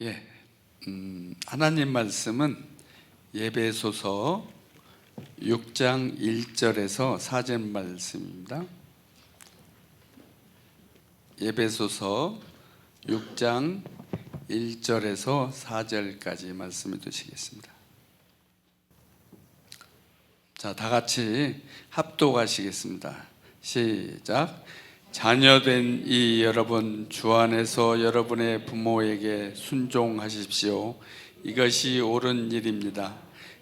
예, 하나님 말씀은 에베소서 6장 1절에서 4절 말씀입니다. 에베소서 6장 1절에서 4절까지 말씀을 드리겠습니다. 자, 다 같이 합독하시겠습니다. 시작. 자녀된 이 여러분, 주 안에서 여러분의 부모에게 순종하십시오. 이것이 옳은 일입니다.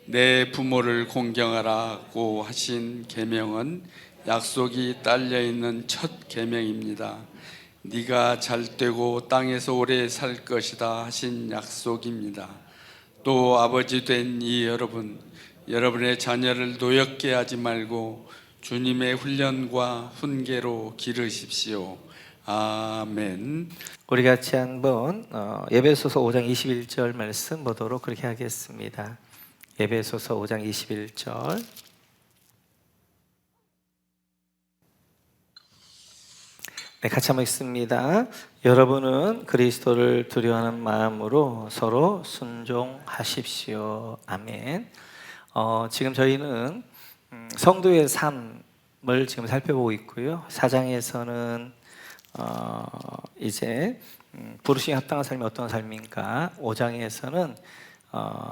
내 부모를 공경하라고 하신 계명은 약속이 딸려 있는 첫 계명입니다. 네가 잘되고 땅에서 오래 살 것이다 하신 약속입니다. 또 아버지 된 이 여러분, 여러분의 자녀를 노엽게 하지 말고 주님의 훈련과 훈계로 기르십시오. 아멘. 우리 같이 한번 에베소서 5장 21절 말씀 보도록 그렇게 하겠습니다. 에베소서 5장 21절. 네, 같이 한번 읽습니다. 여러분은 그리스도를 두려워하는 마음으로 서로 순종하십시오. 아멘. 지금 저희는 성도의 삶을 지금 살펴보고 있고요. 4장에서는 이제 부르심에 합당한 삶이 어떤 삶인가, 5장에서는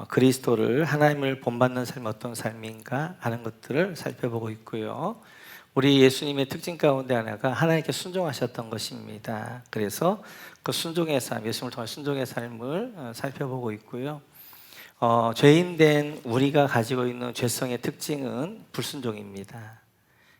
그리스도를, 하나님을 본받는 삶이 어떤 삶인가 하는 것들을 살펴보고 있고요. 우리 예수님의 특징 가운데 하나가 하나님께 순종하셨던 것입니다. 그래서 그 순종의 삶, 예수님을 통한 순종의 삶을 살펴보고 있고요. 죄인된 우리가 가지고 있는 죄성의 특징은 불순종입니다.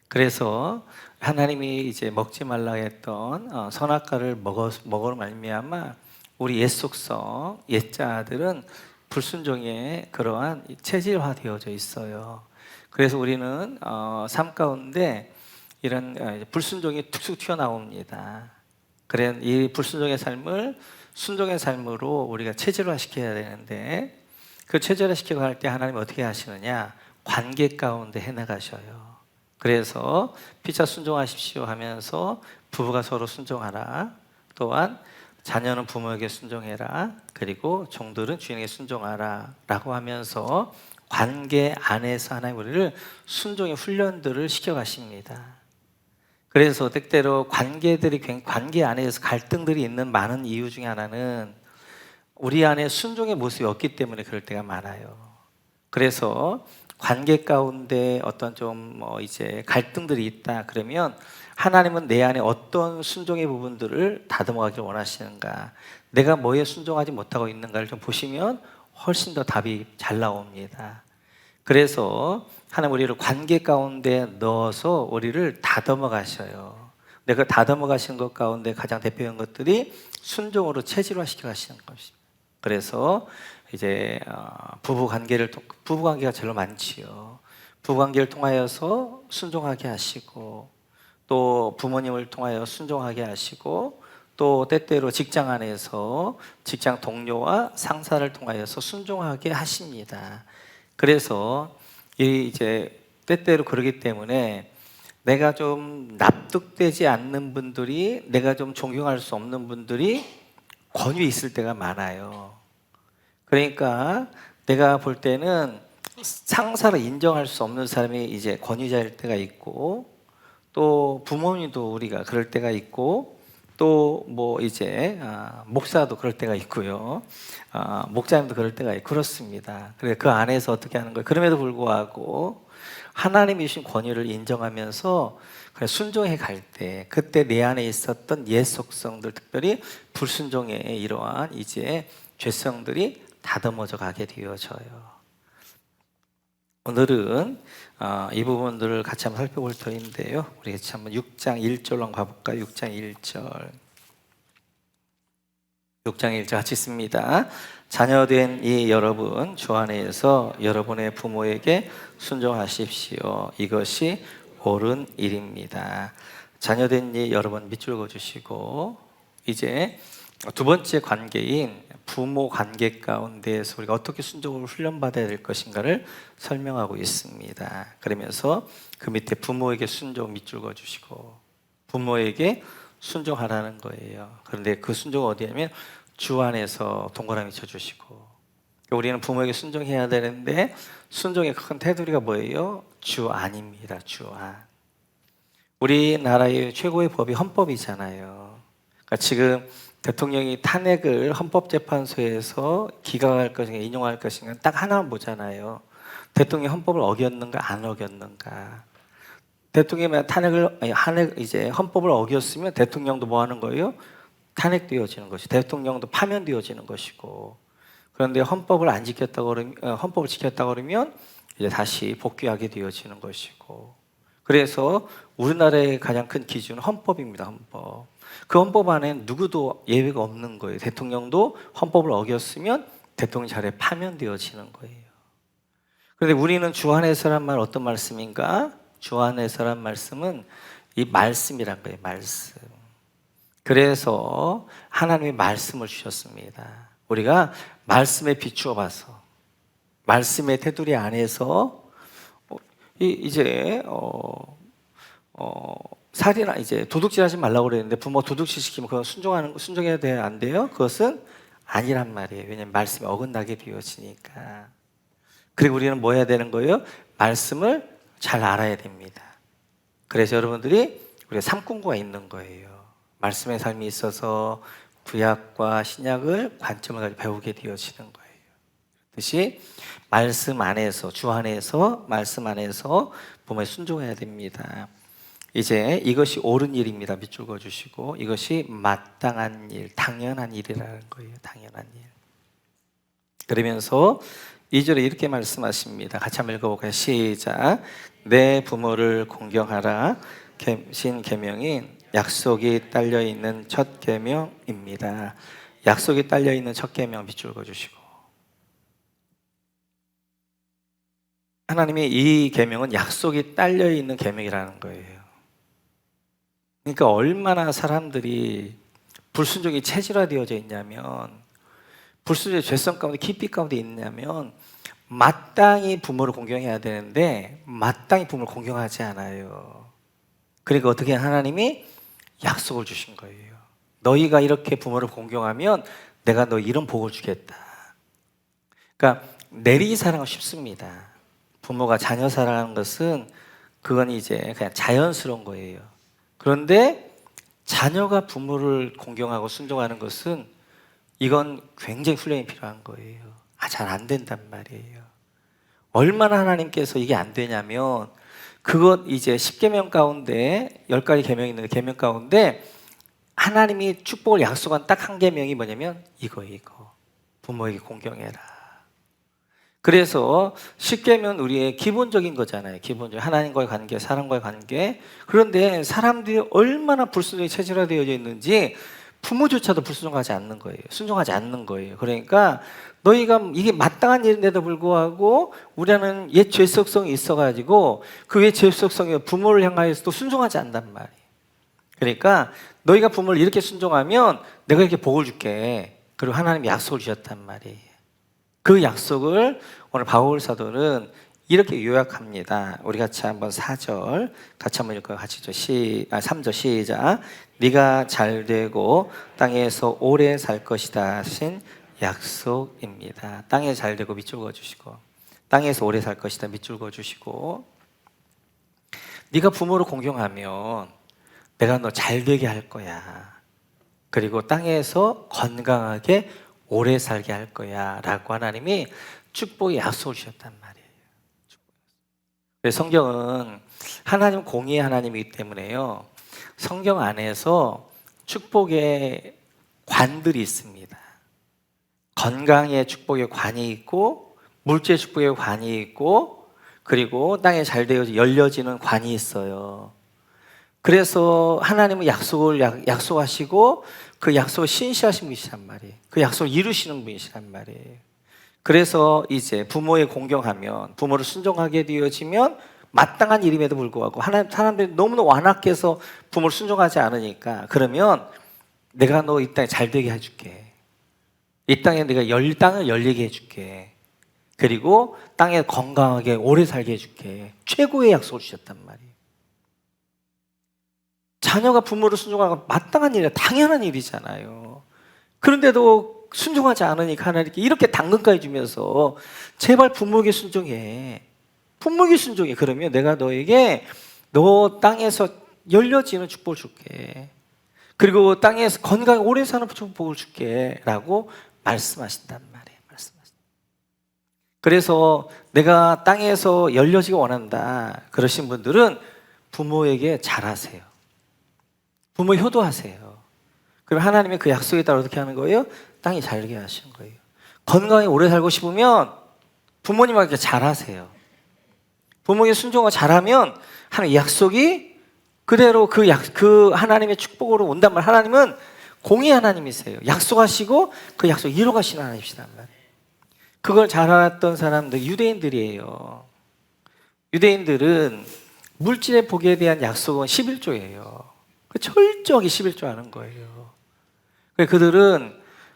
그래서 하나님이 이제 먹지 말라 했던 선악과를 먹으로 말미암아 우리 옛 속성, 옛자들은 불순종에 그러한 체질화되어져 있어요. 그래서 우리는 삶 가운데 이런 불순종이 툭툭 튀어나옵니다. 그래, 이 불순종의 삶을 순종의 삶으로 우리가 체질화시켜야 되는데, 그 체질화시키고 할 때 하나님 어떻게 하시느냐? 관계 가운데 해나가셔요. 그래서 피차 순종하십시오 하면서 부부가 서로 순종하라, 또한 자녀는 부모에게 순종해라, 그리고 종들은 주인에게 순종하라 라고 하면서 관계 안에서 하나님 우리를 순종의 훈련들을 시켜가십니다. 그래서 때때로 관계 안에서 갈등들이 있는 많은 이유 중에 하나는 우리 안에 순종의 모습이 없기 때문에 그럴 때가 많아요. 그래서 관계 가운데 어떤 좀 이제 갈등들이 있다 그러면 하나님은 내 안에 어떤 순종의 부분들을 다듬어가길 원하시는가, 내가 뭐에 순종하지 못하고 있는가를 좀 보시면 훨씬 더 답이 잘 나옵니다. 그래서 하나님 우리를 관계 가운데 넣어서 우리를 다듬어 가셔요. 내가 다듬어 가시는 것 가운데 가장 대표적인 것들이 순종으로 체질화시켜 가시는 것입니다. 그래서 이제 부부 관계가 제일 많지요. 부부 관계를 통하여서 순종하게 하시고, 또 부모님을 통하여 순종하게 하시고, 또 때때로 직장 안에서 직장 동료와 상사를 통하여서 순종하게 하십니다. 그래서 이제 때때로 그러기 때문에 내가 좀 납득되지 않는 분들이, 내가 좀 존경할 수 없는 분들이 권위에 있을 때가 많아요. 그러니까 내가 볼 때는 상사를 인정할 수 없는 사람이 이제 권위자일 때가 있고, 또 부모님도 우리가 그럴 때가 있고, 또 뭐 이제 목사도 그럴 때가 있고요. 목자님도 그럴 때가 있고 그렇습니다. 그래서 그 안에서 어떻게 하는 거예요? 그럼에도 불구하고 하나님이 주신 권위를 인정하면서 순종해 갈 때, 그때 내 안에 있었던 옛 속성들, 특별히 불순종의 이러한 이제 죄성들이 다듬어져 가게 되어져요. 오늘은 이 부분들을 같이 한번 살펴볼 터인데요. 우리 같이 한번 6장 1절로 한번 가볼까요? 6장 1절. 6장 1절 같이 읽습니다. 자녀된 이 여러분, 주 안에서 여러분의 부모에게 순종하십시오. 이것이 옳은 일입니다. 자녀된 이 여러분 밑줄 그어주시고, 이제 두 번째 관계인 부모 관계 가운데에서 우리가 어떻게 순종을 훈련받아야 될 것인가를 설명하고 있습니다. 그러면서 그 밑에 부모에게 순종 밑줄 그어주시고, 부모에게 순종하라는 거예요. 그런데 그 순종은 어디냐면 주 안에서 동그라미 쳐주시고, 우리는 부모에게 순종해야 되는데 순종의 큰 테두리가 뭐예요? 주 안입니다. 주 안. 우리나라의 최고의 법이 헌법이잖아요. 그러니까 지금 대통령이 탄핵을 헌법재판소에서 기각할 것인가 인용할 것인가 딱 하나만 보잖아요. 대통령이 헌법을 어겼는가 안 어겼는가. 대통령이 이제 헌법을 어겼으면 대통령도 뭐 하는 거예요? 탄핵되어지는 것이, 대통령도 파면되어지는 것이고. 그런데 헌법을 안 지켰다고 그러면, 헌법을 지켰다고 그러면 이제 다시 복귀하게 되어지는 것이고. 그래서 우리나라의 가장 큰 기준은 헌법입니다. 헌법. 그 헌법 안에 누구도 예외가 없는 거예요. 대통령도 헌법을 어겼으면 대통령 자리에 파면되어지는 거예요. 그런데 우리는 주 안에서란 말 어떤 말씀인가? 주 안에서란 말씀은 이 말씀이란 거예요. 말씀. 그래서 하나님의 말씀을 주셨습니다. 우리가 말씀에 비추어 봐서 말씀의 테두리 안에서 살이나 이제 도둑질하지 말라고 그랬는데 부모 도둑질 시키면 그건 순종해야 돼요, 안 돼요? 그것은 아니란 말이에요. 왜냐하면 말씀이 어긋나게 되어지니까. 그리고 우리는 뭐 해야 되는 거예요? 말씀을 잘 알아야 됩니다. 그래서 여러분들이 우리가 삼kun구가 있는 거예요. 말씀의 삶이 있어서 구약과 신약을 관점을 가지고 배우게 되어지는 거예요. 그렇듯이 말씀 안에서, 주 안에서, 말씀 안에서 부모에 순종해야 됩니다. 이제 이것이 옳은 일입니다. 밑줄 그어주시고, 이것이 마땅한 일, 당연한 일이라는 거예요. 당연한 일. 그러면서 2절에 이렇게 말씀하십니다. 같이 한번 읽어볼까요? 시작. 내 부모를 공경하라. 신계명인 약속이 딸려있는 첫 계명입니다. 약속이 딸려있는 첫 계명 밑줄 그어주시고, 하나님의 이 계명은 약속이 딸려있는 계명이라는 거예요. 그러니까 얼마나 사람들이 불순종이 체질화되어져 있냐면, 불순종의 죄성 가운데 깊이 가운데 있냐면, 마땅히 부모를 공경해야 되는데 마땅히 부모를 공경하지 않아요. 그러니까 어떻게 하나님이 약속을 주신 거예요. 너희가 이렇게 부모를 공경하면 내가 너 이런 복을 주겠다. 그러니까 내리사랑은 쉽습니다. 부모가 자녀 사랑하는 것은 그건 이제 그냥 자연스러운 거예요. 그런데 자녀가 부모를 공경하고 순종하는 것은 이건 굉장히 훈련이 필요한 거예요. 잘 안 된단 말이에요. 얼마나 하나님께서 이게 안 되냐면, 그것 이제 10계명 가운데 10가지 계명이 있는데 계명 가운데 하나님이 축복을 약속한 딱 한 계명이 뭐냐면 이거 부모에게 공경해라. 그래서 10계명은 우리의 기본적인 거잖아요. 기본적인 하나님과의 관계, 사람과의 관계. 그런데 사람들이 얼마나 불순종이 체질화되어져 있는지 부모조차도 불순종하지 않는 거예요. 순종하지 않는 거예요. 그러니까 너희가 이게 마땅한 일인데도 불구하고 우리는 옛 죄속성이 있어가지고 그 옛 죄속성이 부모를 향하여서도 순종하지 않단 말이에요. 그러니까 너희가 부모를 이렇게 순종하면 내가 이렇게 복을 줄게. 그리고 하나님이 약속을 주셨단 말이에요. 그 약속을 오늘 바울 사도는 이렇게 요약합니다. 우리 같이 한번 4절 같이 한번 읽어요. 같이 3절 시작. 네가 잘되고 땅에서 오래 살 것이다 하신 약속입니다. 땅에 잘되고 밑줄 그어주시고, 땅에서 오래 살 것이다 밑줄 그어주시고, 네가 부모를 공경하면 내가 너 잘되게 할 거야. 그리고 땅에서 건강하게 오래 살게 할 거야 라고 하나님이 축복의 약속을 주셨단 말이에요. 그래서 성경은 하나님 공의의 하나님이기 때문에요, 성경 안에서 축복의 관들이 있습니다. 건강의 축복의 관이 있고, 물질 축복의 관이 있고, 그리고 땅에 잘 되어 열려지는 관이 있어요. 그래서 하나님은 약속하시고 그 약속을 신실하신 분이시란 말이에요. 그 약속을 이루시는 분이시란 말이에요. 그래서 이제 부모에 공경하면, 부모를 순종하게 되어지면 마땅한 일임에도 불구하고 사람들이 너무나 완악해서 부모를 순종하지 않으니까, 그러면 내가 너 이 땅에 잘 되게 해줄게. 이 땅에 내가 땅을 열리게 해줄게. 그리고 땅에 건강하게 오래 살게 해줄게. 최고의 약속을 주셨단 말이에요. 자녀가 부모를 순종하고 마땅한 일이야. 당연한 일이잖아요. 그런데도 순종하지 않으니까 하나님께 이렇게 당근까지 주면서 제발 부모에게 순종해. 부모에게 순종해. 그러면 내가 너에게 너 땅에서 열려지는 축복을 줄게. 그리고 땅에서 건강히 오래 사는 축복을 줄게. 라고 말씀하신단 말이에요. 그래서 내가 땅에서 열려지기 원한다. 그러신 분들은 부모에게 잘하세요. 부모 효도하세요. 그럼 하나님의 그 약속에 따라 어떻게 하는 거예요? 땅이 잘게 하시는 거예요. 건강히 오래 살고 싶으면 부모님에게 잘하세요. 부모에게 순종을 잘하면 하나님 약속이 그대로 그 하나님의 축복으로 온단 말이에요. 하나님은 공의 하나님이세요. 약속하시고 그 약속 이루어가시는 하나님이시단 말이에요. 그걸 잘 알았던 사람들 유대인들이에요. 유대인들은 물질의 복에 대한 약속은 11조예요. 철저하게 11조 하는 거예요.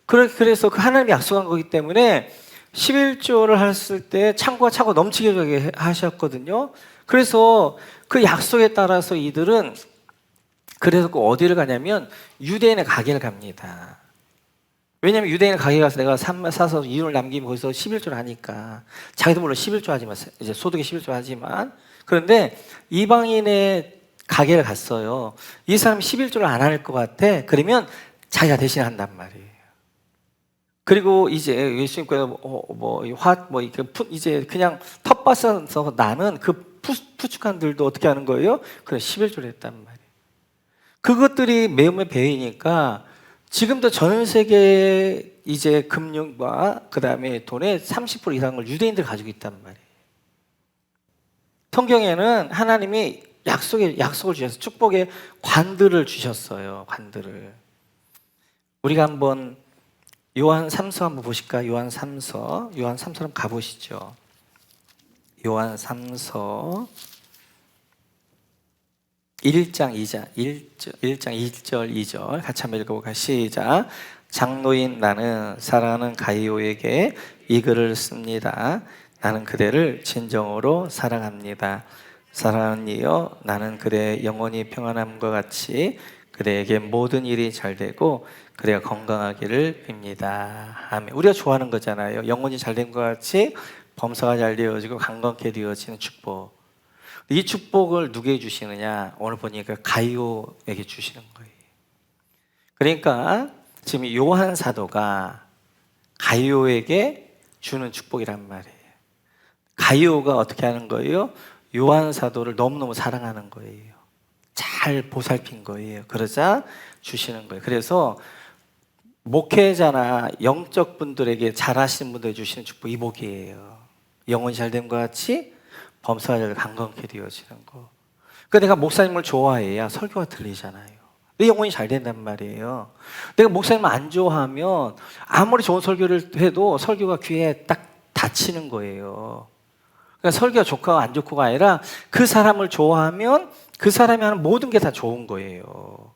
그래서 그 하나님이 약속한 거기 때문에 11조를 했을 때 창고가 차고 넘치게 하셨거든요. 그래서 그 약속에 따라서 이들은 그래서 그 어디를 가냐면 유대인의 가게를 갑니다. 왜냐하면 유대인의 가게 가서 내가 사서 이윤을 남기면 거기서 11조를 하니까 자기도 물론 11조 하지만 이제 소득에 11조 하지만 그런데 이방인의 가게를 갔어요. 이 사람이 11조를 안 할 것 같아. 그러면 자기가 대신 한단 말이에요. 그리고 이제 예수님께서 이제 그냥 텃밭에서 나는 그 푸축한들도 어떻게 하는 거예요? 그래 11조를 했단 말이에요. 그것들이 매우 배이니까 지금도 전 세계 이제 금융과 그 다음에 돈의 30% 이상을 유대인들 가지고 있단 말이에요. 성경에는 하나님이 약속을 주셔서 축복의 관들을 주셨어요. 관들을. 우리가 한번 요한 3서 한번 보실까? 요한 3서 한번 가보시죠. 요한 3서 1장 1절 2절 같이 한번 읽어볼까요? 시작. 장로인 나는 사랑하는 가이오에게 이 글을 씁니다. 나는 그대를 진정으로 사랑합니다. 사랑하는 이여 나는 그대의 영혼이 평안함과 같이 그대에게 모든 일이 잘 되고 그대가 건강하기를 빕니다. 아멘. 우리가 좋아하는 거잖아요. 영혼이 잘 된 것 같이 범사가 잘 되어지고 강건케 되어지는 축복. 이 축복을 누구에게 주시느냐? 오늘 보니까 가이오에게 주시는 거예요. 그러니까 지금 요한 사도가 가이오에게 주는 축복이란 말이에요. 가이오가 어떻게 하는 거예요? 요한 사도를 너무너무 사랑하는 거예요. 잘 보살핀 거예요. 그러자 주시는 거예요. 그래서 목회자나 영적 분들에게 잘하시는 분들에게 주시는 축복 이 복이에요. 영혼이 잘된 것 같이 범사가 잘 강건케 되어지는 거. 그러니까 내가 목사님을 좋아해야 설교가 들리잖아요. 내 영혼이 잘 된단 말이에요. 내가 목사님을 안 좋아하면 아무리 좋은 설교를 해도 설교가 귀에 딱 닫히는 거예요. 그러니까 설교가 좋고 안 좋고가 아니라 그 사람을 좋아하면 그 사람이 하는 모든 게 다 좋은 거예요.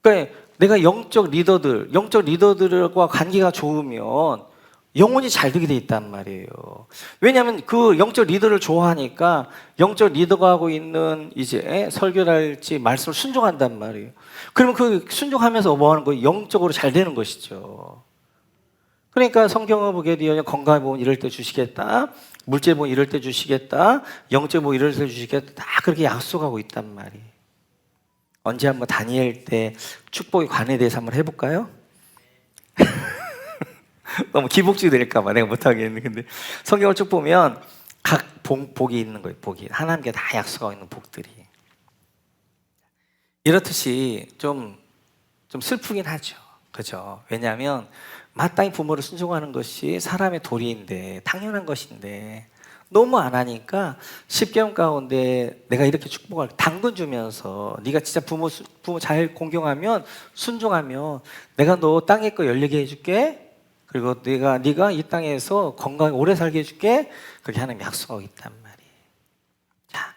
그러니까 내가 영적 리더들과 관계가 좋으면 영혼이 잘 되게 돼 있단 말이에요. 왜냐하면 그 영적 리더를 좋아하니까 영적 리더가 하고 있는 이제 설교랄지 말씀을 순종한단 말이에요. 그러면 그 순종하면서 뭐 하는 거예요? 영적으로 잘 되는 것이죠. 그러니까 성경을 보게 되면 건강을 보면 이럴 때 주시겠다. 물질 보면 이럴 때 주시겠다. 영적 보면 이럴 때 주시겠다. 다 그렇게 약속하고 있단 말이에요. 언제 한번 다니엘 때 축복의 관에 대해서 한번 해볼까요? 너무 기복주의 될까봐 내가 못하겠는데 근데 성경을 쭉 보면 각 복이 있는 거예요. 복이 하나님께 다 약속하고 있는 복들이 이렇듯이 좀 슬프긴 하죠. 그죠? 왜냐하면 마땅히 부모를 순종하는 것이 사람의 도리인데 당연한 것인데 너무 안 하니까 10개월 가운데 내가 이렇게 축복할 당근 주면서 네가 진짜 부모 잘 공경하면 순종하면 내가 너 땅에 거 열리게 해줄게. 그리고 네가 이 땅에서 건강히 오래 살게 해줄게. 그렇게 하나님 약속하고 있단 말이에요. 자,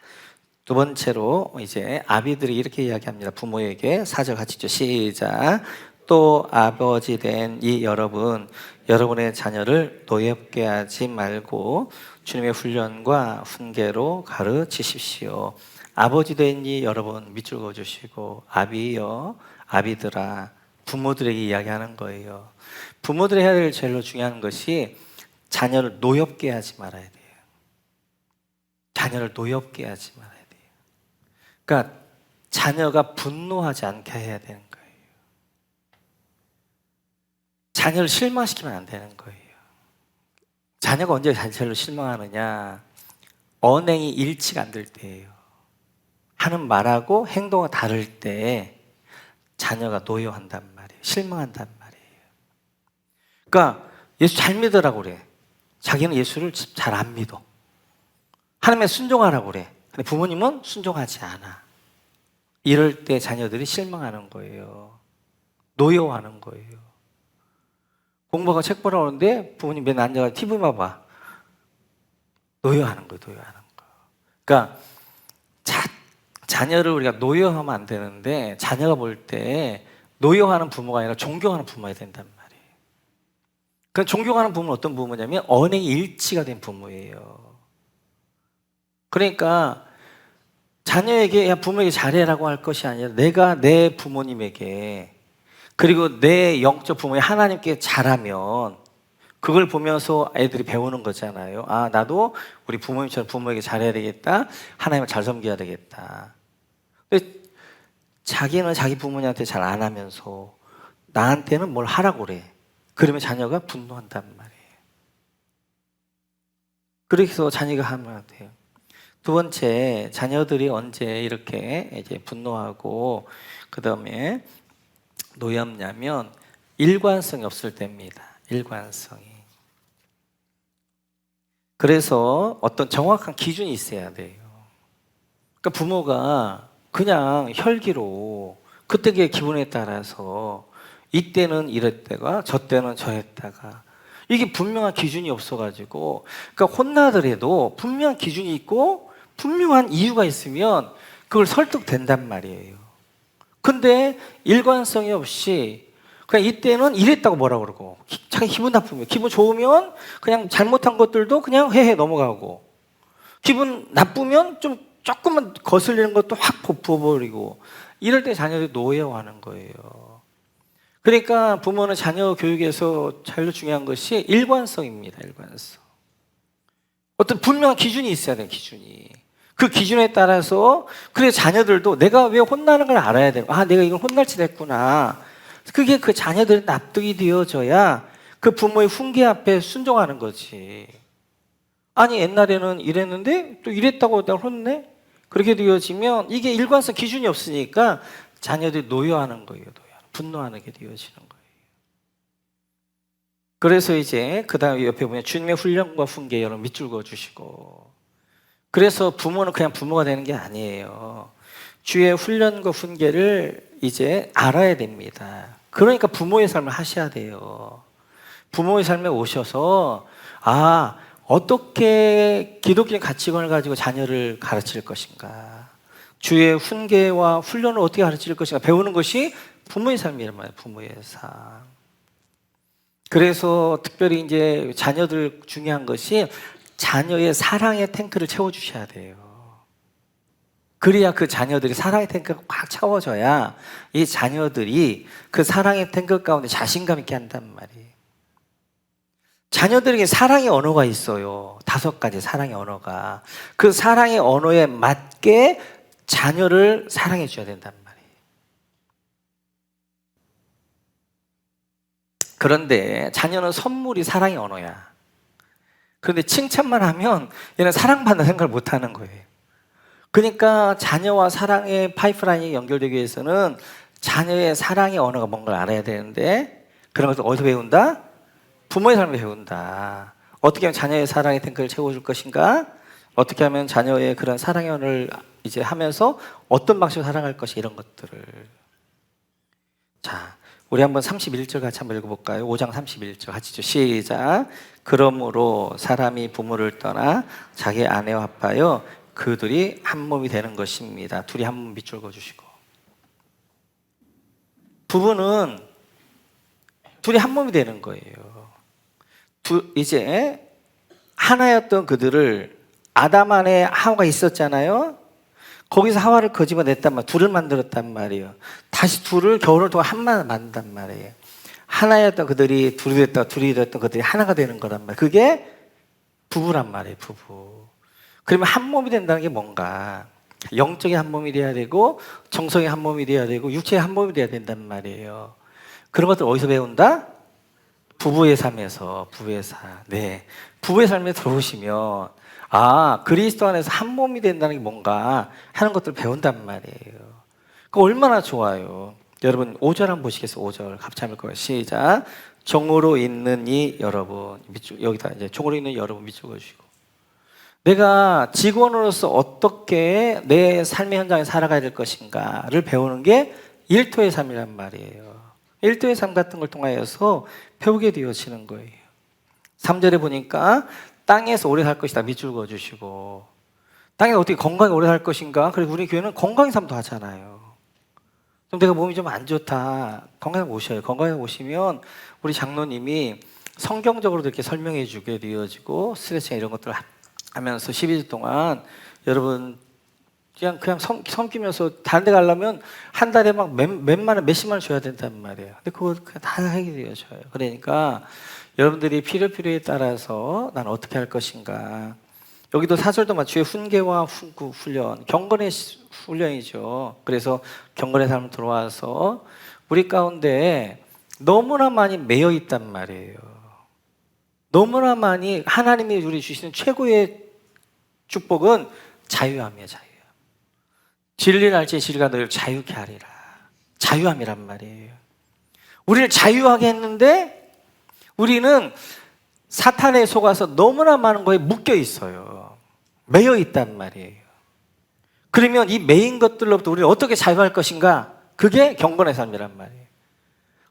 두 번째로 이제 아비들이 이렇게 이야기합니다. 부모에게 4절 같이 읽죠. 시작. 또 아버지 된 이 여러분의 자녀를 노엽게 하지 말고 주님의 훈련과 훈계로 가르치십시오. 아버지 된 이 여러분 밑줄 그어주시고 아비여 아비들아 부모들에게 이야기하는 거예요. 부모들이 해야 될 제일 중요한 것이 자녀를 노엽게 하지 말아야 돼요. 자녀를 노엽게 하지 말아야 돼요. 그러니까 자녀가 분노하지 않게 해야 되는 거예요. 자녀를 실망시키면 안 되는 거예요. 자녀가 언제 자녀를 실망하느냐? 언행이 일치가 안 될 때예요. 하는 말하고 행동이 다를 때 자녀가 노여한단 말이에요. 실망한단 말이에요. 그러니까 예수 잘 믿으라고 그래. 자기는 예수를 잘 안 믿어. 하나님에 순종하라고 그래. 근데 부모님은 순종하지 않아. 이럴 때 자녀들이 실망하는 거예요. 노여워하는 거예요. 공부하고 책 보라고 하는데 부모님 맨날 앉아서 TV만 봐. 노여워하는 거예요. 노여워하는 거. 그러니까 자녀를 우리가 노여워하면 안 되는데 자녀가 볼 때 노여워하는 부모가 아니라 존경하는 부모가 된단 말이에요. 그 존경하는 부모는 어떤 부모냐면 언행이 일치가 된 부모예요. 그러니까 자녀에게 야 부모에게 잘해라고 할 것이 아니라 내가 내 부모님에게 그리고 내 영적 부모의 하나님께 잘하면 그걸 보면서 애들이 배우는 거잖아요. 아 나도 우리 부모님처럼 부모에게 잘해야 되겠다. 하나님을 잘 섬겨야 되겠다. 근데 자기는 자기 부모님한테 잘 안 하면서 나한테는 뭘 하라고 그래. 그러면 자녀가 분노한단 말이에요. 그래서 자녀가 하면 돼요. 두 번째, 자녀들이 언제 이렇게 이제 분노하고 그다음에 노엽냐면 일관성이 없을 때입니다. 일관성이. 그래서 어떤 정확한 기준이 있어야 돼요. 그러니까 부모가 그냥 혈기로 그때의 기분에 따라서 이때는 이랬다가 저 때는 저랬다가 이게 분명한 기준이 없어가지고 그러니까 혼나더라도 분명한 기준이 있고 분명한 이유가 있으면 그걸 설득된단 말이에요. 근데 일관성이 없이 그냥 이때는 이랬다고 뭐라 그러고 자기 기분 나쁘면 기분 좋으면 그냥 잘못한 것들도 그냥 헤헤 넘어가고 기분 나쁘면 좀 조금만 거슬리는 것도 확 부어버리고 이럴 때 자녀들이 노여워하는 거예요. 그러니까 부모는 자녀 교육에서 제일 중요한 것이 일관성입니다. 일관성. 어떤 분명한 기준이 있어야 돼요. 기준이. 그 기준에 따라서 그래 자녀들도 내가 왜 혼나는 걸 알아야 돼요. 아 내가 이걸 혼날지 됐구나. 그게 그 자녀들의 납득이 되어져야 그 부모의 훈계 앞에 순종하는 거지. 아니 옛날에는 이랬는데 또 이랬다고 내가 혼내? 그렇게 되어지면 이게 일관성 기준이 없으니까 자녀들이 노여하는 거예요. 분노하는 게 되어지는 거예요. 그래서 이제 그 다음에 옆에 보면 주님의 훈련과 훈계 여러분 밑줄 그어주시고 그래서 부모는 그냥 부모가 되는 게 아니에요. 주의 훈련과 훈계를 이제 알아야 됩니다. 그러니까 부모의 삶을 하셔야 돼요. 부모의 삶에 오셔서 아 어떻게 기독교의 가치관을 가지고 자녀를 가르칠 것인가 주의 훈계와 훈련을 어떻게 가르칠 것인가 배우는 것이 부모의 삶이란 말이에요. 부모의 삶. 그래서 특별히 이제 자녀들 중요한 것이 자녀의 사랑의 탱크를 채워주셔야 돼요. 그래야 그 자녀들이 사랑의 탱크가 꽉 채워져야 이 자녀들이 그 사랑의 탱크 가운데 자신감 있게 한단 말이에요. 자녀들에게 사랑의 언어가 있어요. 5가지 사랑의 언어가. 그 사랑의 언어에 맞게 자녀를 사랑해 줘야 된단 말이에요. 그런데 자녀는 선물이 사랑의 언어야. 그런데 칭찬만 하면 얘는 사랑받는 생각을 못 하는 거예요. 그러니까 자녀와 사랑의 파이프라인이 연결되기 위해서는 자녀의 사랑의 언어가 뭔가를 알아야 되는데 그런 것을 어디서 배운다? 부모의 삶을 배운다. 어떻게 하면 자녀의 사랑의 탱크를 채워줄 것인가? 어떻게 하면 자녀의 그런 사랑의 언어를 이제 하면서 어떤 방식으로 사랑할 것이 이런 것들을. 자, 우리 한번 31절 같이 한번 읽어볼까요? 5장 31절 같이 시작. 그러므로 사람이 부모를 떠나 자기 아내와 합하여 그들이 한 몸이 되는 것입니다. 둘이 한 몸 밑줄 그어주시고. 부부는 둘이 한 몸이 되는 거예요. 이제 하나였던 그들을 아담 안에 하와가 있었잖아요. 거기서 하와를 거집어냈단 말이에요. 둘을 만들었단 말이에요. 다시 둘을 겨울을 동안 한만 만든단 말이에요. 하나였던 그들이 둘이 됐다가 둘이 됐던 그들이 하나가 되는 거란 말이에요. 그게 부부란 말이에요. 부부. 그러면 한 몸이 된다는 게 뭔가? 영적인 한 몸이 돼야 되고 정성의 한 몸이 돼야 되고 육체의 한 몸이 돼야 된단 말이에요. 그런 것들 어디서 배운다? 부부의 삶에서. 부부의 삶. 네. 부부의 삶에 들어오시면 그리스도 안에서 한 몸이 된다는 게 뭔가 하는 것들을 배운단 말이에요. 그 얼마나 좋아요. 여러분 5절 한번 보시겠어요? 5절 같이 한번 읽어요. 시작. 종으로 있는 이 여러분, 여기다 이제 종으로 있는 여러분 밑줄 그어주시고, 내가 직원으로서 어떻게 내 삶의 현장에 살아가야 될 것인가를 배우는 게 일토의 삶이란 말이에요. 일토의 삶 같은 걸 통하여서 배우게 되어지는 거예요. 3절에 보니까 땅에서 오래 살 것이다 밑줄 그어주시고, 땅에 어떻게 건강히 오래 살 것인가? 그래서 우리 교회는 건강히 삶도 하잖아요. 좀 내가 몸이 좀 안 좋다, 건강에 오셔요. 건강에 오시면 우리 장로님이 성경적으로 이렇게 설명해 주게 되어지고 스트레칭 이런 것들을 하면서 12주 동안 여러분 그냥 섬기면서 다른 데 가려면 한 달에 막 몇만 원, 몇십만 원 줘야 된단 말이에요. 근데 그거 그냥 다 하게 되어져요. 그러니까 여러분들이 필요에 따라서 난 어떻게 할 것인가. 여기도 4절도 주의 훈계와 훈련, 경건의 훈련이죠. 그래서 경건의 삶을 들어와서 우리 가운데 너무나 많이 매여 있단 말이에요. 너무나 많이 하나님이 우리 주시는 최고의 축복은 자유함이에요. 자유. 진리를 알지 진리가 너희를 자유케 하리라. 자유함이란 말이에요. 우리를 자유하게 했는데 우리는 사탄에 속아서 너무나 많은 거에 묶여 있어요. 매여 있단 말이에요. 그러면 이 매인 것들로부터 우리를 어떻게 자유할 것인가? 그게 경건의 삶이란 말이에요.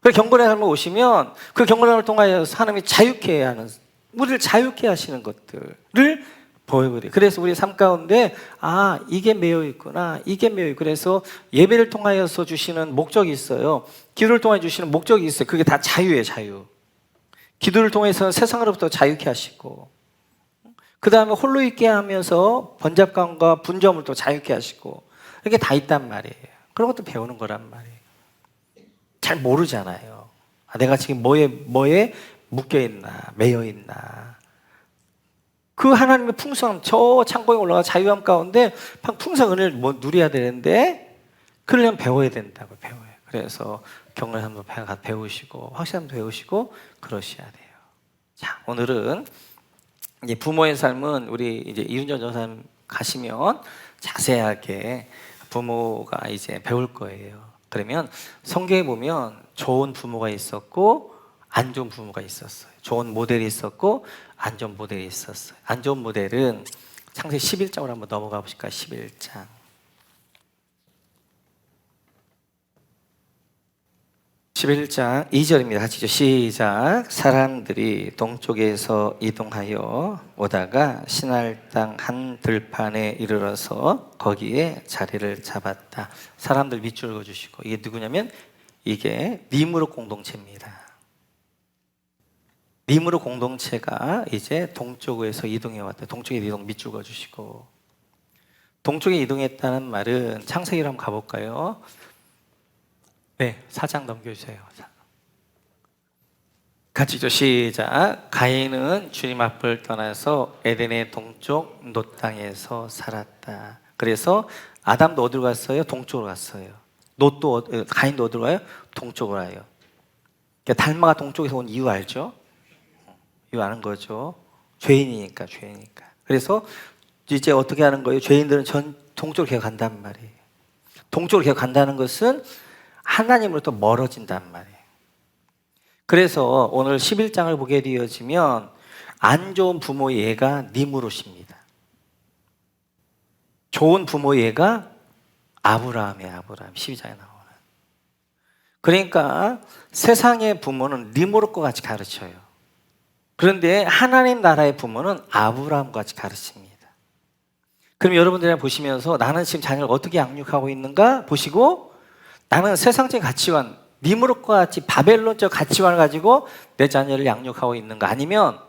그 경건의 삶을 오시면 그 경건의 삶을 통하여 하나님이 자유케 하는, 우리를 자유케 하시는 것들을 보여요. 그래서 우리 삶 가운데 이게 매여 있구나, 이게 매여 있고, 그래서 예배를 통하여서 주시는 목적이 있어요. 기도를 통해 주시는 목적이 있어요. 그게 다 자유예요. 자유. 기도를 통해서 세상으로부터 자유케 하시고, 그 다음에 홀로 있게 하면서 번잡감과 분점을 또 자유케 하시고, 이게 다 있단 말이에요. 그런 것도 배우는 거란 말이에요. 잘 모르잖아요. 내가 지금 뭐에 묶여 있나, 매여 있나. 그 하나님의 풍성, 저 창고에 올라가 자유함 가운데 풍성 은혜를 누려야 되는데, 그러려면 배워야 된다고. 배워요. 그래서 경건의 삶도 배우시고 확실함도 배우시고 그러셔야 돼요. 자, 오늘은 이제 부모의 삶은 우리 이제 이윤정 전사님 가시면 자세하게 부모가 이제 배울 거예요. 그러면 성경에 보면 좋은 부모가 있었고 안 좋은 부모가 있었어요. 좋은 모델이 있었고 안 좋은 모델이 있었어요. 안 좋은 모델은 창세기 11장으로 한번 넘어가 보실까요? 11장. 11장 2절입니다. 같이죠. 시작. 사람들이 동쪽에서 이동하여 오다가 시날 땅 한 들판에 이르러서 거기에 자리를 잡았다. 사람들 밑줄 그어주시고, 이게 누구냐면 이게 니무롯 공동체입니다. 니무롯 공동체가 이제 동쪽에서 이동해 왔다. 동쪽에 이동 밑줄 그어주시고, 동쪽에 이동했다는 말은 창세기로 한번 가볼까요? 네, 4장 넘겨주세요. 같이죠. 시작. 가인은 주님 앞을 떠나서 에덴의 동쪽 놋 땅에서 살았다. 그래서 아담도 어디로 갔어요? 동쪽으로 갔어요. 가인도 어디로 가요? 동쪽으로 가요. 그러니까 달마가 동쪽에서 온 이유 알죠? 이유 아는 거죠. 죄인이니까. 그래서 이제 어떻게 하는 거예요? 죄인들은 동쪽으로 계속 간단 말이에요. 동쪽으로 계속 간다는 것은 하나님으로부터 멀어진단 말이에요. 그래서 오늘 11장을 보게 되어지면 안 좋은 부모의 예가 니무롯입니다. 좋은 부모의 예가 아브라함이에요. 12장에 나오는. 그러니까 세상의 부모는 니무롯과 같이 가르쳐요. 그런데 하나님 나라의 부모는 아브라함과 같이 가르칩니다. 그럼 여러분들이 보시면서 나는 지금 자녀를 어떻게 양육하고 있는가 보시고, 나는 세상적인 가치관, 니무롯과 같이 바벨론적 가치관을 가지고 내 자녀를 양육하고 있는가, 아니면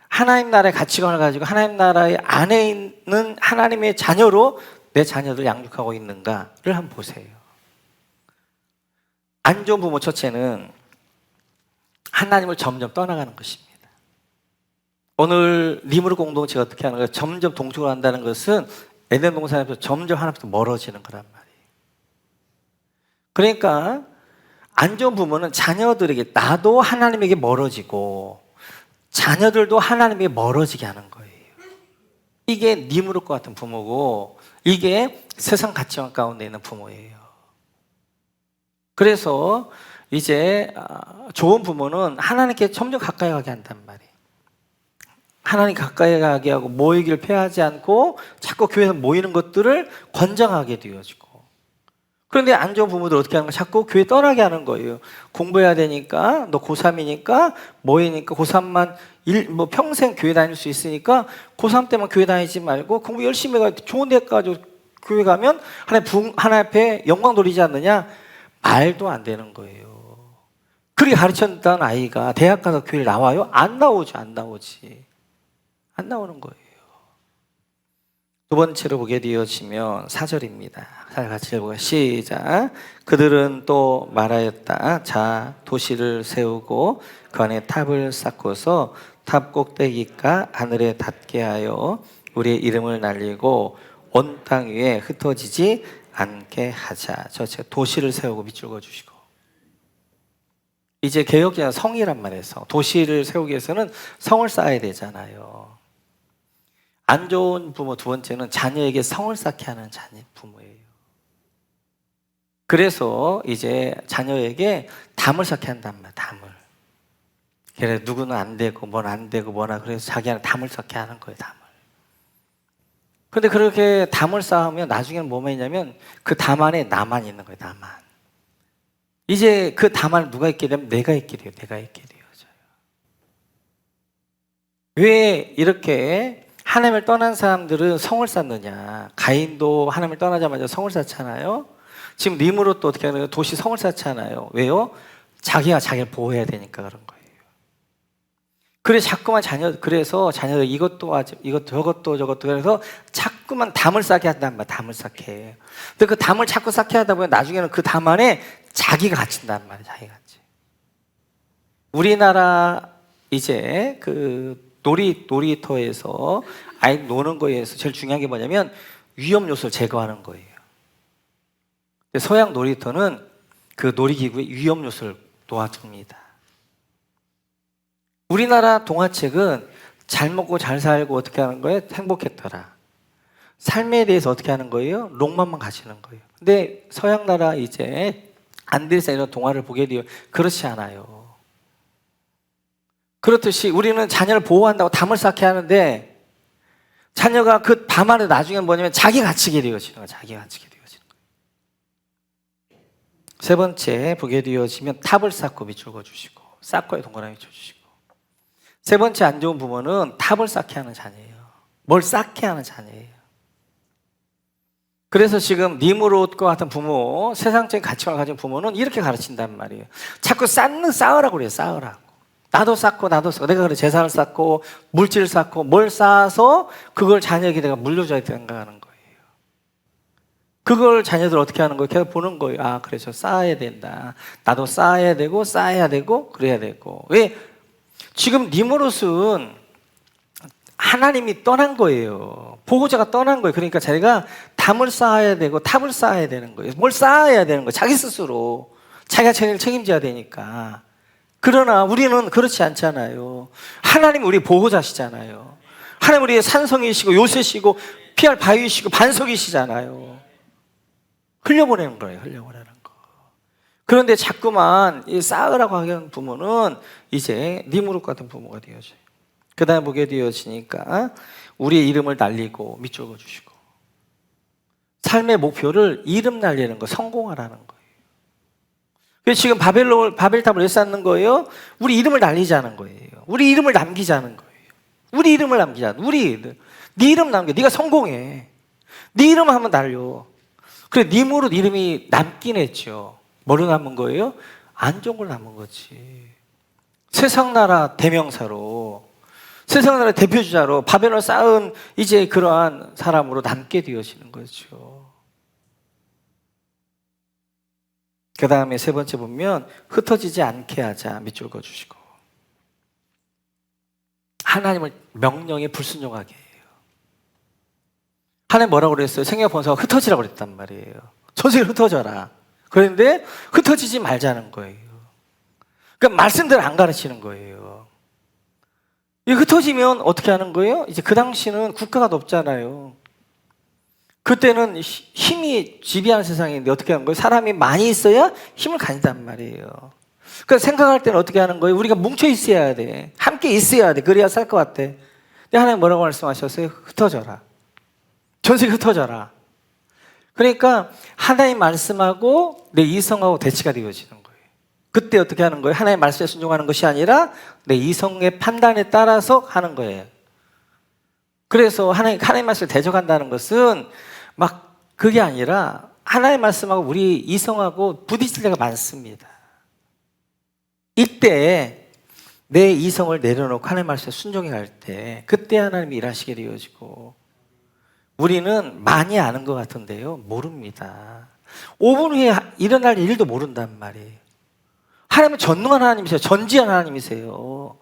하나님 나라의 가치관을 가지고 하나님 나라의 안에 있는 하나님의 자녀로 내 자녀들 양육하고 있는가를 한번 보세요. 안 좋은 부모 첫째는 하나님을 점점 떠나가는 것입니다. 오늘 리무르 공동체가 어떻게 하는 거예요? 점점 동쪽으로 한다는 것은 에덴 동산에서 점점 하나님부터 멀어지는 거란 말이에요. 그러니까 안 좋은 부모는 자녀들에게 나도 하나님에게 멀어지고 자녀들도 하나님에게 멀어지게 하는 거예요. 이게 니무롯과 같은 부모고 이게 세상 가치관 가운데 있는 부모예요. 그래서 이제 좋은 부모는 하나님께 점점 가까이 가게 한단 말이에요. 하나님 가까이 가게 하고 모이기를 패하지 않고 자꾸 교회에서 모이는 것들을 권장하게 되어지고, 그런데 안 좋은 부모들 어떻게 하는 거야? 자꾸 교회 떠나게 하는 거예요. 공부해야 되니까, 너 고3이니까, 뭐이니까 고3만 뭐 평생 교회 다닐 수 있으니까 고3 때만 교회 다니지 말고 공부 열심히 해가 좋은 데 가지고 교회 가면 하나님 앞에 영광 돌리지 않느냐? 말도 안 되는 거예요. 그렇게 가르쳤던 아이가 대학 가서 교회를 나와요? 안 나오죠. 안 나오지. 안 나오는 거예요. 두 번째로 보게 되어지면 4절입니다. 같이 읽어볼까요? 시작. 그들은 또 말하였다. 자, 도시를 세우고 그 안에 탑을 쌓고서 탑 꼭대기가 하늘에 닿게 하여 우리의 이름을 날리고 온 땅 위에 흩어지지 않게 하자. 저 도시를 세우고 밑줄 그어주시고, 이제 개혁자는 성이란 말에서 도시를 세우기 위해서는 성을 쌓아야 되잖아요. 안 좋은 부모 두 번째는 자녀에게 성을 쌓게 하는 부모예요. 그래서 이제 자녀에게 담을 쌓게 한단 말이에요. 담을. 그래 누구는 안 되고 뭔 안 되고 뭐나, 그래서 자기한테 담을 쌓게 하는 거예요. 담을. 근데 그렇게 담을 쌓으면 나중에는 뭐만 있냐면 그 담 안에 나만 있는 거예요. 나만. 이제 그 담 안에 누가 있게 되면 내가 있게 돼요. 내가 있게 되어져요. 왜 이렇게 하나님을 떠난 사람들은 성을 쌓느냐? 가인도 하나님을 떠나자마자 성을 쌓잖아요. 지금 니므롯도 어떻게 하나요? 도시 성을 쌓잖아요. 왜요? 자기가 자기를 보호해야 되니까 그런 거예요. 그래서 자꾸만 그래서 자녀들 이것도 하지, 이것도 저것도 그래서 자꾸만 담을 쌓게 한단 말이야. 담을 쌓게. 근데 그 담을 자꾸 쌓게 하다 보면 나중에는 그 담 안에 자기가 갇힌단 말이야. 자기가 갇혀. 우리나라 이제 그 놀이터에서 아이 노는 거에서 제일 중요한 게 뭐냐면 위험 요소를 제거하는 거예요. 서양 놀이터는 그 놀이기구의 위험 요소를 놓아줍니다. 우리나라 동화책은 잘 먹고 잘 살고 어떻게 하는 거예요? 행복했더라. 삶에 대해서 어떻게 하는 거예요? 롱만만 가시는 거예요. 근데 서양 나라 이제 안데르센 이런 동화를 보게 돼요. 그렇지 않아요. 그렇듯이 우리는 자녀를 보호한다고 담을 쌓게 하는데 자녀가 그 담 안에 나중에 뭐냐면 자기가 갇히게 되어지는 거예요. 자기가 갇히게 되어지는 거예요. 세 번째 보게 되어지면 탑을 쌓고 밑줄 그어주시고, 쌓고에 동그라미 쳐주시고. 세 번째 안 좋은 부모는 탑을 쌓게 하는 자녀예요. 뭘 쌓게 하는 자녀예요. 그래서 지금 니므롯과 같은 부모, 세상적인 가치관을 가진 부모는 이렇게 가르친단 말이에요. 자꾸 쌓으라고 그래요. 쌓으라고. 나도 쌓고 내가 그래 재산을 쌓고 물질을 쌓고 뭘 쌓아서 그걸 자녀에게 내가 물려줘야 생각하는 거예요. 그걸 자녀들 어떻게 하는 거예요? 계속 보는 거예요. 아, 그래 저 쌓아야 된다. 나도 쌓아야 되고 그래야 되고. 왜? 지금 니므롯은 하나님이 떠난 거예요. 보호자가 떠난 거예요. 그러니까 자기가 담을 쌓아야 되고 탑을 쌓아야 되는 거예요. 뭘 쌓아야 되는 거예요. 자기 스스로. 자기가 책임져야 되니까. 그러나 우리는 그렇지 않잖아요. 하나님 우리 보호자시잖아요. 하나님 우리의 산성이시고 요새시고 피할 바위시고 반석이시잖아요. 흘려보내는 거예요. 흘려보내는 거. 그런데 자꾸만 이 쌓으라고 하는 부모는 이제 니므롯 같은 부모가 되어져요. 그 다음에 보게 되어지니까 우리의 이름을 날리고 밑줄 그어주시고, 삶의 목표를 이름 날리는 거, 성공하라는 거예요. 그래서 지금 바벨탑을 왜 쌓는 거예요? 우리 이름을 날리자는 거예요. 우리 이름을 남기자는 거예요. 우리 이름을 남기자. 네 이름 남겨. 네가 성공해. 네 이름 한번 날려. 그래 니므롯 이름이 남긴 했죠. 뭐로 남은 거예요? 안 좋은 걸 남은 거지. 세상 나라 대명사로 세상 나라 대표주자로 바벨론을 쌓은 이제 그러한 사람으로 남게 되어지는 거죠. 그 다음에 세 번째 보면 흩어지지 않게 하자 밑줄 그어주시고, 하나님을 명령에 불순종하게 해요. 하나님 뭐라고 그랬어요? 생명 본사가 흩어지라고 그랬단 말이에요. 전세계 흩어져라. 그런데 흩어지지 말자는 거예요. 그러니까 말씀대로 안 가르치는 거예요. 이 흩어지면 어떻게 하는 거예요? 이제 그 당시는 국가가 높잖아요. 그때는 힘이 지배하는 세상인데 어떻게 하는 거예요? 사람이 많이 있어야 힘을 가진단 말이에요. 그러니까 생각할 때는 어떻게 하는 거예요? 우리가 뭉쳐 있어야 돼. 함께 있어야 돼. 그래야 살 것 같아. 근데 하나님 뭐라고 말씀하셨어요? 흩어져라. 전세계 흩어져라. 그러니까 하나님 말씀하고 내 이성하고 대치가 되어지는 거예요. 그때 어떻게 하는 거예요? 하나님 말씀에 순종하는 것이 아니라 내 이성의 판단에 따라서 하는 거예요. 그래서 하나님 말씀을 대적한다는 것은 막 그게 아니라 하나님 말씀하고 우리 이성하고 부딪힐 때가 많습니다. 이때 내 이성을 내려놓고 하나님 말씀에 순종해 갈 때 그때 하나님이 일하시게 되어지고, 우리는 많이 아는 것 같은데요, 모릅니다. 5분 후에 일어날 일도 모른단 말이에요. 하나님은 전능한 하나님이세요. 전지한 하나님이세요.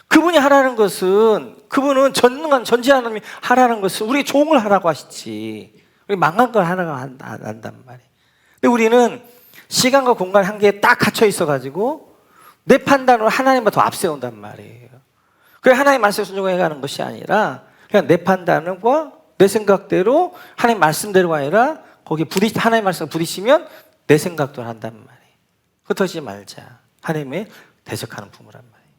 그분이 하라는 것은, 그분은 전능한 전지한 하나님이 하라는 것은 우리 종을 하라고 하시지, 우리 망한 걸 하라고 한단 말이에요. 근데 우리는 시간과 공간 한계에 딱 갇혀 있어가지고 내 판단으로 하나님보다 더 앞세운단 말이에요. 그래, 하나님 말씀에 순종해 가는 것이 아니라 그냥 내 판단과 내 생각대로 하나님 말씀대로가 아니라 거기 하나님 말씀 부딪히면 내 생각대로 한단 말이에요. 흩어지지 말자. 하나님의 대적하는 부모란 말이에요.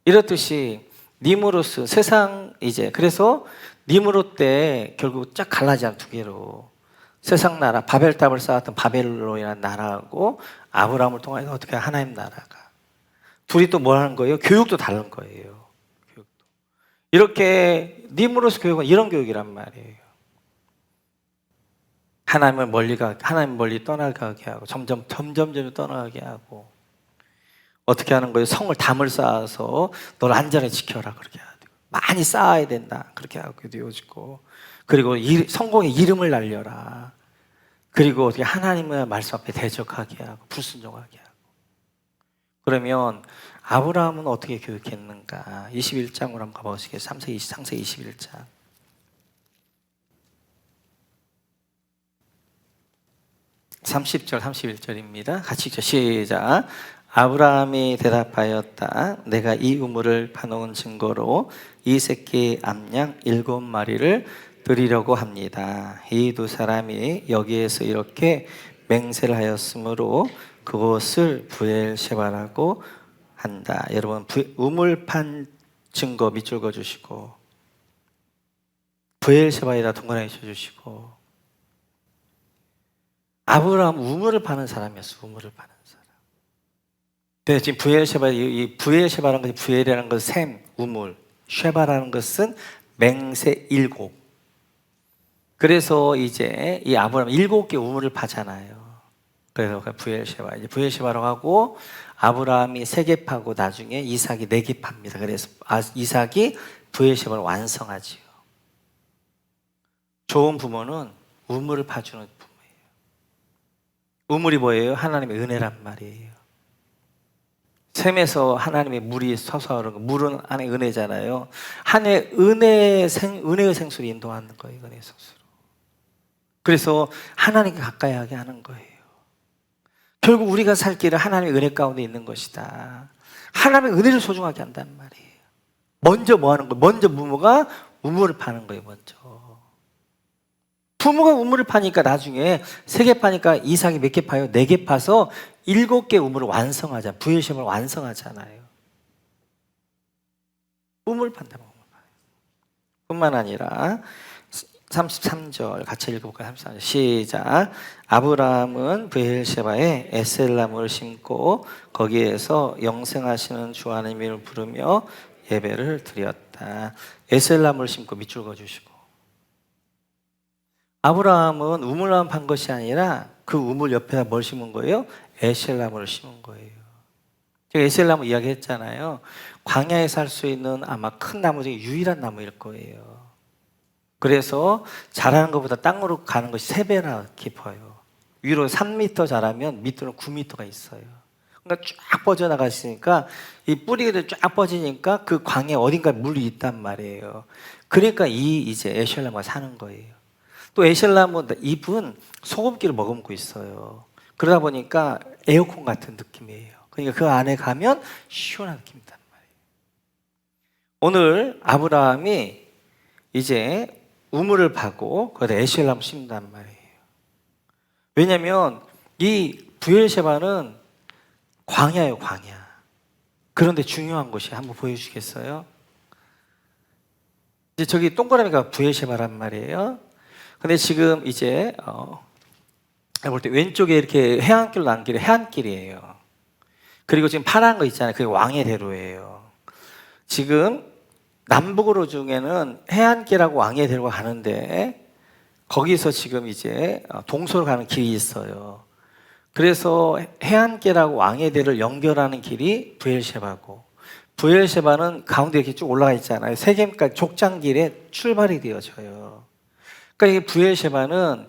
이렇듯이 니무롯은 세상 그래서 니무롯 때 결국 쫙 갈라지는 두 개로, 세상 나라 바벨탑을 쌓았던 바벨론이라는 나라하고 아브라함을 통해서 어떻게 하나님 나라가, 둘이 또 뭐 하는 거예요? 교육도 다른 거예요. 교육도. 이렇게 니무롯 교육은 이런 교육이란 말이에요. 하나님 멀리 떠나가게 하고 점점 떠나가게 하고, 어떻게 하는 거예요? 담을 쌓아서 널 안전히 지켜라 그렇게 해야 되고, 많이 쌓아야 된다 그렇게 하고 되어지고, 그리고 성공의 이름을 날려라. 그리고 어떻게 하나님의 말씀 앞에 대적하게 하고 불순종하게 하고. 그러면 아브라함은 어떻게 교육했는가? 21장으로 한번 가보시겠어요? 상세 21장. (30절) 31절입니다. 같이 읽죠. 시작. 아브라함이 대답하였다. 내가 이 우물을 파놓은 증거로 이 새끼 암양 7마리를 드리려고 합니다. 이 두 사람이 여기에서 이렇게 맹세를 하였으므로 그곳을 브엘셰바라고 한다. 여러분, 우물 판 증거 밑줄 그어주시고, 브엘셰바에다 동그라미 쳐주시고, 아브라함 우물을 파는 사람이었어. 우물을 파는 사람. 근데 지금 브엘셰바라는 것이, 브엘이라는 것은 샘, 우물, 쉐바라는 것은 맹세 7. 그래서 이제 이 아브라함 7개 우물을 파잖아요. 그래서 브엘셰바, 이제 브엘셰바라고 하고, 아브라함이 3개 파고 나중에 이삭이 4개 팝니다. 그래서 이삭이 브엘셰바를 완성하지요. 좋은 부모는 우물을 파주는 부모예요. 우물이 뭐예요? 하나님의 은혜란 말이에요. 샘에서 하나님의 물이 서서 흐르는 거, 물은 하나님의 은혜잖아요. 하나님의 은혜의 생수를 인도하는 거예요. 은혜의 생수로. 그래서 하나님께 가까이 하게 하는 거예요. 결국 우리가 살 길은 하나님의 은혜 가운데 있는 것이다. 하나님의 은혜를 소중하게 한단 말이에요. 먼저 뭐 하는 거예요? 먼저 부모가 우물을 파는 거예요. 먼저 부모가 우물을 파니까 나중에 3개 파니까 이삭이 몇 개 파요? 4개 파서 7개 우물을 완성하자. 브엘셰바를 완성하잖아요. 우물 판다. 뿐만 아니라 33절 같이 읽어볼까요? 33절 시작. 아브라함은 브엘셰바에 에셀나무를 심고 거기에서 영생하시는 주 하나님을 부르며 예배를 드렸다. 에셀나무를 심고 밑줄 그어주시고, 아브라함은 우물만 판 것이 아니라 그 우물 옆에다 뭘 심은 거예요? 에셀나무를 심은 거예요. 제가 에셀나무 이야기했잖아요. 광야에서 살 수 있는 아마 큰 나무 중에 유일한 나무일 거예요. 그래서 자라는 것보다 땅으로 가는 것이 3배나 깊어요. 위로 3m 자라면 밑으로 9m가 있어요. 그러니까 쫙 뻗어나갔으니까 이 뿌리가 쫙 뻗으니까 그 광야 어딘가에 물이 있단 말이에요. 그러니까 이제 에셀나무가 사는 거예요. 또 에셀나무 잎은 소금기를 머금고 있어요. 그러다 보니까 에어컨 같은 느낌이에요. 그러니까 그 안에 가면 시원한 느낌이단 말이에요. 오늘 아브라함이 이제 우물을 파고 거기다 에셀나무 심는단 말이에요. 왜냐하면 이 브엘셰바는 광야예요, 광야. 그런데 중요한 것이 한번 보여주시겠어요? 이제 저기 동그라미가 브엘셰바란 말이에요. 근데 지금 이제 볼 때 왼쪽에 이렇게 해안길로 난 길이 해안길이에요. 그리고 지금 파란 거 있잖아요. 그게 왕의 대로예요. 지금 남북으로 중에는 해안길하고 왕의 대로가 가는데 거기서 지금 이제 동서로 가는 길이 있어요. 그래서 해안길하고 왕의 대를 연결하는 길이 브엘셰바고, 브엘셰바는 가운데 이렇게 쭉 올라가 있잖아요. 세겜까지 족장길에 출발이 되어져요. 그러니까 이 브엘셰바는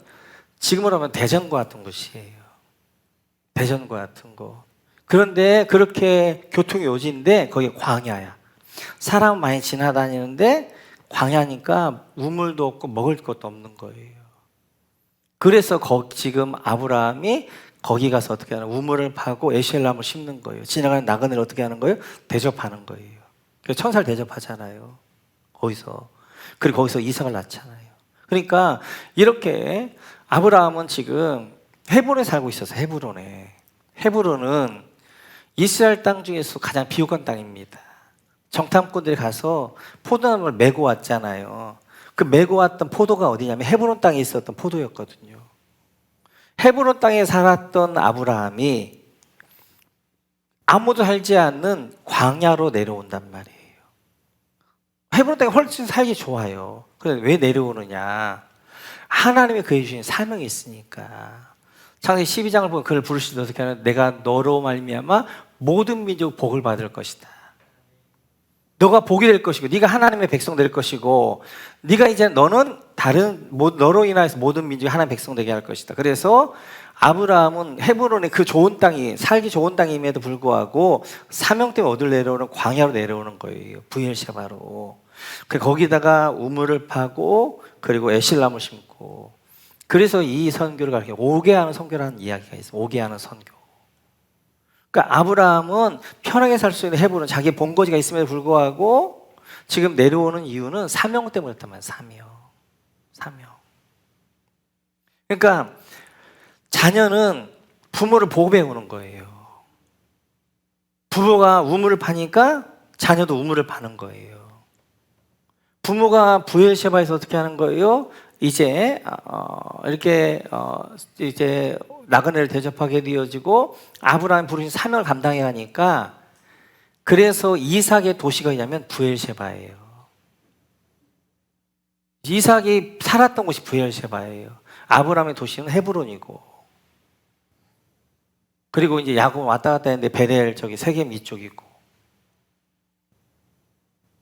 지금으로 하면 대전과 같은 곳이에요. 대전과 같은 곳. 그런데 그렇게 교통이 요지인데 거기 광야야. 사람 많이 지나다니는데 광야니까 우물도 없고 먹을 것도 없는 거예요. 그래서 지금 아브라함이 거기 가서 어떻게 하나 우물을 파고 에셀나무를 심는 거예요. 지나가는 나그네를 어떻게 하는 거예요? 대접하는 거예요. 천사를 대접하잖아요. 거기서. 그리고 거기서 이삭을 낳잖아요. 그러니까 이렇게 아브라함은 지금 헤브론에 살고 있어서 헤브론에. 헤브론은 이스라엘 땅 중에서 가장 비옥한 땅입니다. 정탐꾼들이 가서 포도나무를 메고 왔잖아요. 그 메고 왔던 포도가 어디냐면 헤브론 땅에 있었던 포도였거든요. 헤브론 땅에 살았던 아브라함이 아무도 살지 않는 광야로 내려온단 말이에요. 헤브론 땅이 훨씬 살기 좋아요. 그런데 왜 내려오느냐? 하나님이 그에게 주신 사명이 있으니까. 창세기 12장을 보면 그를 부르시되 어떻게 하냐? 내가 너로 말미암아 모든 민족 복을 받을 것이다. 너가 복이 될 것이고 네가 하나님의 백성 될 것이고 네가 이제 너는 너로 인하여서 모든 민족이 하나님의 백성 되게 할 것이다. 그래서 아브라함은 헤브론의 그 좋은 땅이 살기 좋은 땅임에도 불구하고 사명 때문에 어딜 내려오는 광야로 내려오는 거예요. 브엘셰바로. 거기다가 우물을 파고 그리고 에실나무를 심고. 그래서 이 선교를 가르쳐 오게 하는 선교라는 이야기가 있어요. 오게 하는 선교. 그러니까 아브라함은 편하게 살 수 있는 헤브론, 자기 본거지가 있음에도 불구하고 지금 내려오는 이유는 사명 때문이었단 말이에요. 사명. 그러니까 자녀는 부모를 보고 배우는 거예요. 부모가 우물을 파니까 자녀도 우물을 파는 거예요. 부모가 브엘셰바에서 어떻게 하는 거예요? 이제 이제 나그네를 대접하게 되어지고 아브라함이 부르신 사명을 감당해 가니까 그래서 이삭의 도시가 있냐면 브엘셰바예요. 이삭이 살았던 곳이 브엘셰바예요. 아브라함의 도시는 헤브론이고 그리고 이제 야곱 왔다 갔다 했는데 베델 저기 세겜 이쪽이고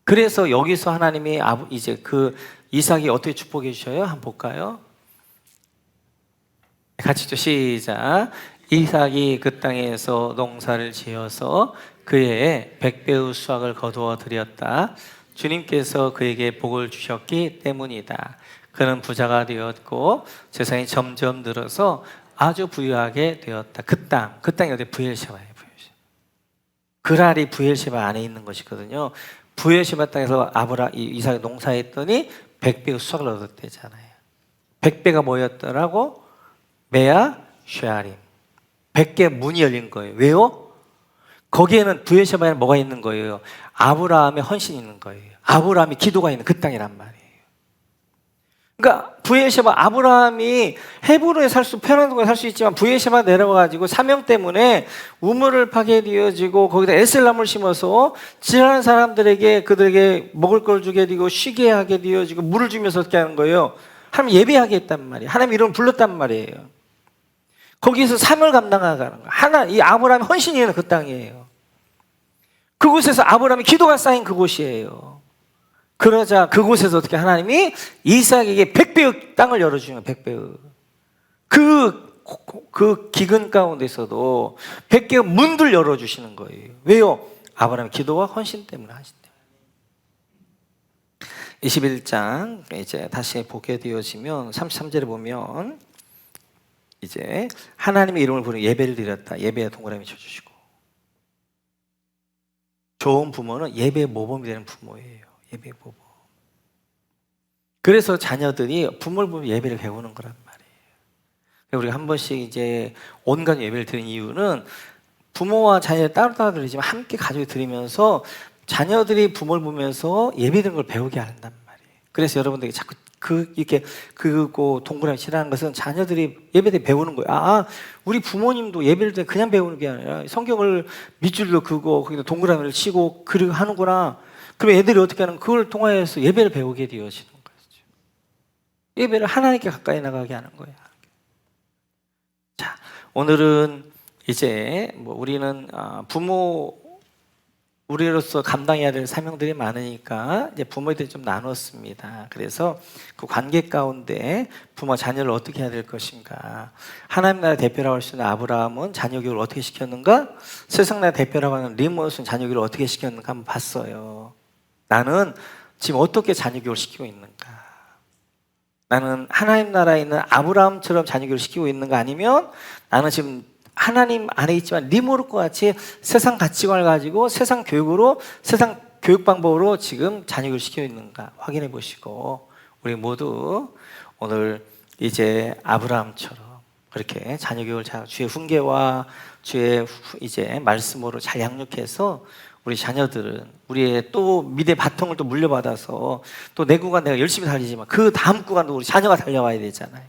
그래서 여기서 하나님이 이제 그 이삭이 어떻게 축복해 주셔요? 한번 볼까요? 같이 또 시작. 이삭이 그 땅에서 농사를 지어서 그의 100배의 수확을 거두어 드렸다. 주님께서 그에게 복을 주셨기 때문이다. 그는 부자가 되었고 재산이 점점 늘어서 아주 부유하게 되었다. 그 땅이 어디? 브엘셰바예요. 그랄이 브엘셰바 안에 있는 것이거든요. 브엘셰바 땅에서 이삭이 농사했더니 100배의 수확을 얻었대잖아요. 100배가 뭐였더라고? 메아 쉐아림. 100개 문이 열린 거예요. 왜요? 거기에는 브엘셰바에는 뭐가 있는 거예요? 아브라함의 헌신이 있는 거예요. 아브라함의 기도가 있는 그 땅이란 말이에요. 그러니까 브엘셰바, 아브라함이 헤브론에 편한 곳에 살 수 있지만 브엘셰바 내려가지고 사명 때문에 우물을 파게 되어지고 거기다 에셀나무를 심어서 지나는 사람들에게 그들에게 먹을 걸 주게 되고 쉬게 하게 되어지고 물을 주면서 어떻게 하는 거예요? 하나님 예배하게 했단 말이에요. 하나님 이름을 불렀단 말이에요. 거기서 사명을 감당하는 거예요. 이 아브라함의 헌신이 있는 그 땅이에요. 그곳에서 아브라함의 기도가 쌓인 그곳이에요. 그러자 그곳에서 어떻게 하나님이 이삭에게 100배의 땅을 열어주는 거예요. 100배의. 그 기근 가운데서도 100개의 문들 열어주시는 거예요. 왜요? 아브라함의 기도와 헌신 때문에 하신 때문에. 21장 이제 다시 보게 되어지면 33절에 보면 이제 하나님의 이름을 부르는 예배를 드렸다. 예배에 동그라미 쳐주시고, 좋은 부모는 예배의 모범이 되는 부모예요. 예배의 모범. 그래서 자녀들이 부모를 보면 예배를 배우는 거란 말이에요. 우리가 한 번씩 이제 온갖 예배를 드리는 이유는 부모와 자녀를 따로따로 드리지만 함께 가족이 드리면서 자녀들이 부모를 보면서 예배드리는 걸 배우게 한단 말이에요. 그래서 여러분들이 자꾸 이렇게 동그라미 치라는 것은 자녀들이 예배 때 배우는 거예요. 우리 부모님도 예배를 때 그냥 배우는 게 아니라 성경을 밑줄도 그거 거기다 동그라미를 치고 그리고 하는구나. 그럼 애들이 어떻게 하는, 그걸 통하여서 예배를 배우게 되어지는 거죠. 예배를 하나님께 가까이 나가게 하는 거예요. 자, 오늘은 이제 우리는 우리로서 감당해야 될 사명들이 많으니까 이제 부모에 대해 좀 나눴습니다. 그래서 그 관계 가운데 부모 자녀를 어떻게 해야 될 것인가. 하나님 나라 대표라고 할 수 있는 아브라함은 자녀 교육을 어떻게 시켰는가, 세상 나라 대표라고 하는 리모스는 자녀 교육을 어떻게 시켰는가 한번 봤어요. 나는 지금 어떻게 자녀 교육을 시키고 있는가. 나는 하나님 나라에 있는 아브라함처럼 자녀 교육을 시키고 있는가, 아니면 나는 지금 하나님 안에 있지만 리모르과 같이 세상 가치관을 가지고 세상 교육으로, 세상 교육 방법으로 지금 자녀 교육을 시키고 있는가 확인해 보시고, 우리 모두 오늘 이제 아브라함처럼 그렇게 자녀 교육을 주의 훈계와 주의 이제 말씀으로 잘 양육해서 우리 자녀들은 우리의 또 믿의 바통을 또 물려받아서 또 내 구간 내가 열심히 달리지만 그 다음 구간도 우리 자녀가 달려와야 되잖아요.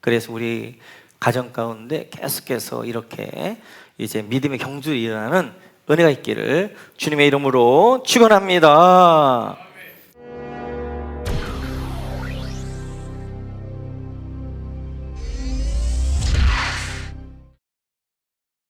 그래서 우리 가정 가운데 계속해서 이렇게 이제 믿음의 경주를 일어나는 은혜가 있기를 주님의 이름으로 축원합니다.